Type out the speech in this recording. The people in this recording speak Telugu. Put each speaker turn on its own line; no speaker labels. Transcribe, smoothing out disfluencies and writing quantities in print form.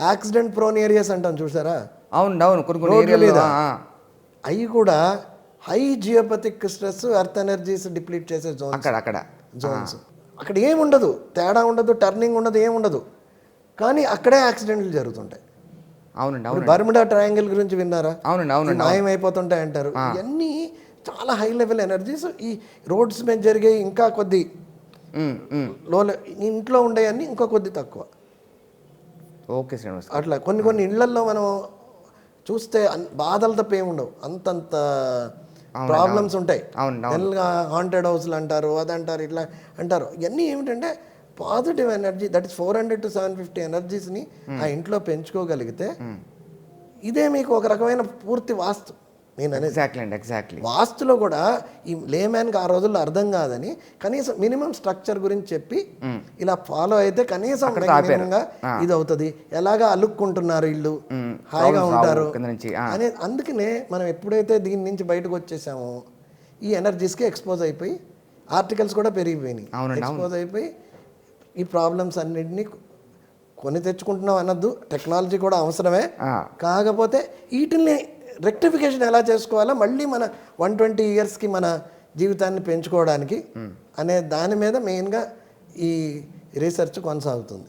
యాక్సిడెంట్ ప్రోన్ ఏరియాస్ అంటాం చూసారా,
అవును కొన్ని
రోడ్ల మీద
ఏరియాలో
అవి కూడా high geopathic stress, earth energies deplete చేసే
అక్కడ
జోన్స్. అక్కడ ఏముండదు, తేడా ఉండదు, టర్నింగ్ ఉండదు, ఏముండదు, కానీ అక్కడే యాక్సిడెంట్లు జరుగుతుంటాయి.
అవునండి
బర్ముడా ట్రయాంగిల్ గురించి విన్నారా?
అవునండి
మాయమైపోతుంటాయి అంటారు. ఇవన్నీ చాలా హై లెవెల్ ఎనర్జీస్. ఈ రోడ్స్ మీద జరిగే ఇంకా కొద్ది లో, ఇంట్లో ఉండేవన్నీ ఇంకా కొద్ది తక్కువ.
ఓకే శ్రీనివాస్.
అట్లా కొన్ని ఇళ్లల్లో మనం చూస్తే బాధలు తప్ప ఏముండవు, అంతంత ప్రాబ్లమ్స్ ఉంటాయి. జనరల్గా హాంటెడ్ హౌస్లు అంటారు, అదంటారు, ఇట్లా అంటారు. ఇవన్నీ ఏమిటంటే positive energy, that is 400 to 750 ఎనర్జీస్ని ఆ ఇంట్లో పెంచుకోగలిగితే ఇదే మీకు ఒక రకమైన పూర్తి వాస్తు. నేను అనేది
ఎగ్జాక్ట్లీ
వాస్తులో కూడా ఈ లేమ్యాన్కి ఆ రోజుల్లో అర్థం కాదని కనీసం మినిమం స్ట్రక్చర్ గురించి చెప్పి ఇలా ఫాలో అయితే కనీసం మినిమంగా ఇది అవుతుంది. ఎలాగా అలుక్కుంటున్నారు ఇల్లు, హాయిగా ఉంటారు అనే. అందుకనే మనం ఎప్పుడైతే దీని నుంచి బయటకు వచ్చేసామో ఈ ఎనర్జీస్కి ఎక్స్పోజ్ అయిపోయి ఆర్టికల్స్ కూడా పెరిగిపోయినాయి. ఎక్స్పోజ్ అయిపోయి ఈ ప్రాబ్లమ్స్ అన్నింటినీ కొని తెచ్చుకుంటున్నాం అనొద్దు, టెక్నాలజీ కూడా అవసరమే. కాకపోతే వీటిని రెక్టిఫికేషన్ ఎలా చేసుకోవాలో మళ్ళీ మన 120 yearsకి మన జీవితాన్ని పెంచుకోవడానికి అనే దాని మీద మెయిన్గా ఈ రీసెర్చ్ కొనసాగుతుంది.